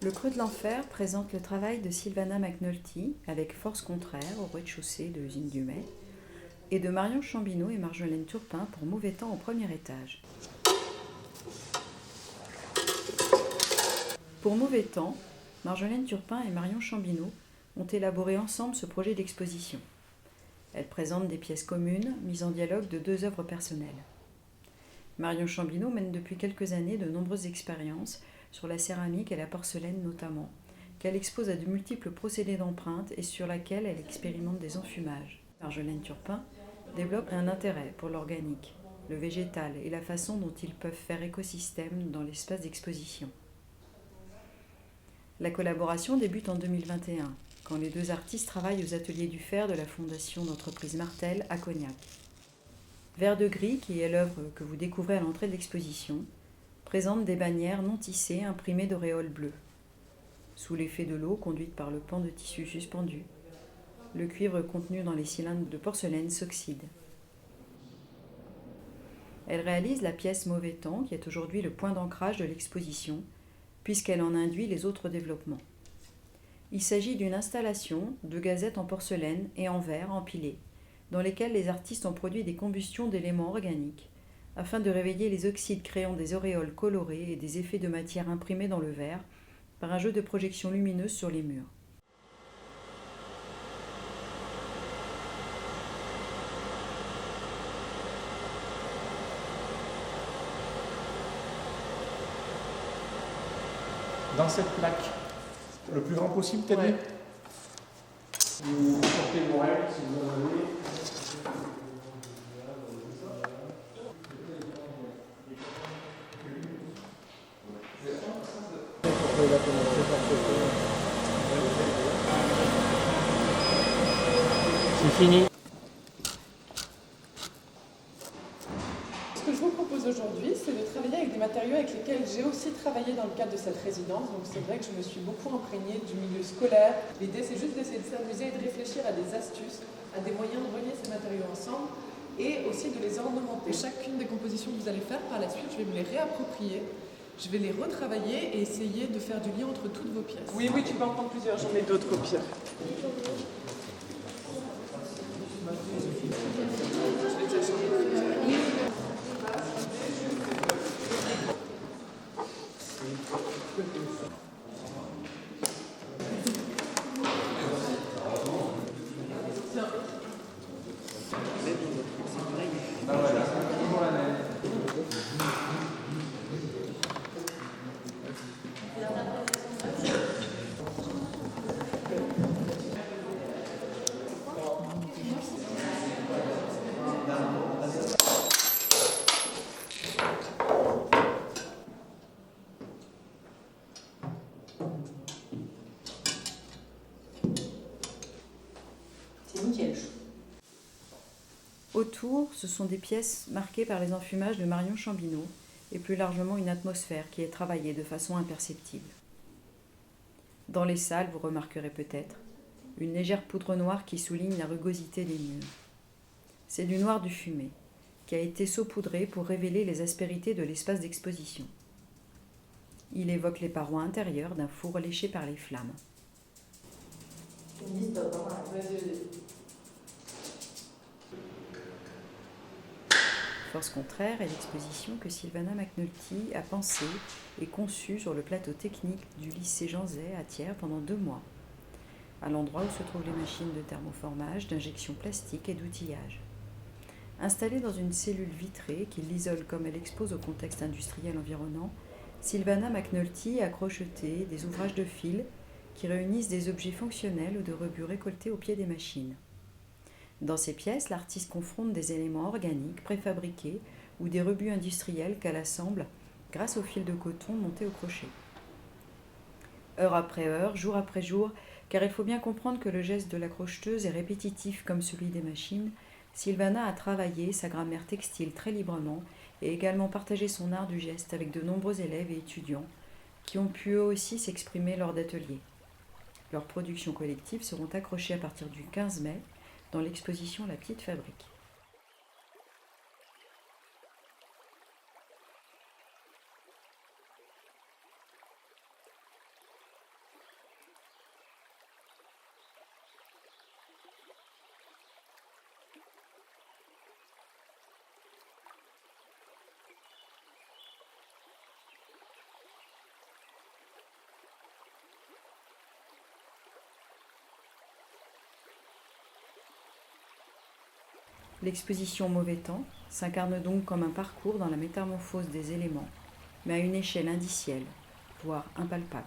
Le Creux de l'Enfer présente le travail de Sylvana McNulty avec Force Contraire au rez-de-chaussée de l'usine du May et de Marion Chambineau et Marjolaine Turpin pour Mauvais Temps au premier étage. Pour Mauvais Temps, Marjolaine Turpin et Marion Chambineau ont élaboré ensemble ce projet d'exposition. Elle présente des pièces communes mises en dialogue de deux œuvres personnelles. Marion Chambineau mène depuis quelques années de nombreuses expériences sur la céramique et la porcelaine notamment, qu'elle expose à de multiples procédés d'empreinte et sur laquelle elle expérimente des enfumages. Marjolaine Turpin développe un intérêt pour l'organique, le végétal et la façon dont ils peuvent faire écosystème dans l'espace d'exposition. La collaboration débute en 2021, quand les deux artistes travaillent aux ateliers du fer de la fondation d'entreprise Martel à Cognac. Vert de gris, qui est l'œuvre que vous découvrez à l'entrée de l'exposition, présente des bannières non tissées imprimées d'auréoles bleues. Sous l'effet de l'eau conduite par le pan de tissu suspendu, le cuivre contenu dans les cylindres de porcelaine s'oxyde. Elle réalise la pièce Mauvais Temps, qui est aujourd'hui le point d'ancrage de l'exposition, puisqu'elle en induit les autres développements. Il s'agit d'une installation de gazettes en porcelaine et en verre empilées, dans lesquelles les artistes ont produit des combustions d'éléments organiques, afin de réveiller les oxydes créant des auréoles colorées et des effets de matière imprimés dans le verre par un jeu de projections lumineuses sur les murs. Dans cette plaque, le plus grand possible, peut-être. Ouais. Vous portez vos règles si vous en avez. C'est fini. Ce que je vous propose aujourd'hui, c'est de travailler avec des matériaux avec lesquels j'ai aussi travaillé dans le cadre de cette résidence. Donc c'est vrai que je me suis beaucoup imprégnée du milieu scolaire. L'idée, c'est juste d'essayer de s'amuser et de réfléchir à des astuces, à des moyens de relier ces matériaux ensemble et aussi de les ornementer. Chacune des compositions que vous allez faire par la suite, je vais me les réapproprier. Je vais les retravailler et essayer de faire du lien entre toutes vos pièces. Oui, tu peux en prendre plusieurs, j'en ai d'autres au pire. Autour, ce sont des pièces marquées par les enfumages de Marion Chambineau et plus largement une atmosphère qui est travaillée de façon imperceptible. Dans les salles, vous remarquerez peut-être une légère poudre noire qui souligne la rugosité des murs. C'est du noir du fumé, qui a été saupoudré pour révéler les aspérités de l'espace d'exposition. Il évoque les parois intérieures d'un four léché par les flammes. Force Contraire est l'exposition que Sylvana McNulty a pensée et conçue sur le plateau technique du lycée Jean Zay à Thiers pendant 2 mois, à l'endroit où se trouvent les machines de thermoformage, d'injection plastique et d'outillage. Installée dans une cellule vitrée qui l'isole comme elle expose au contexte industriel environnant, Sylvana McNulty a crocheté des ouvrages de fil qui réunissent des objets fonctionnels ou de rebuts récoltés au pied des machines. Dans ces pièces, l'artiste confronte des éléments organiques préfabriqués ou des rebuts industriels qu'elle assemble grâce au fil de coton monté au crochet. Heure après heure, jour après jour, car il faut bien comprendre que le geste de la crocheteuse est répétitif comme celui des machines, Sylvana a travaillé sa grammaire textile très librement et également partagé son art du geste avec de nombreux élèves et étudiants qui ont pu eux aussi s'exprimer lors d'ateliers. Leurs productions collectives seront accrochées à partir du 15 mai dans l'exposition La Petite Fabrique. L'exposition Mauvais temps s'incarne donc comme un parcours dans la métamorphose des éléments, mais à une échelle indicielle, voire impalpable.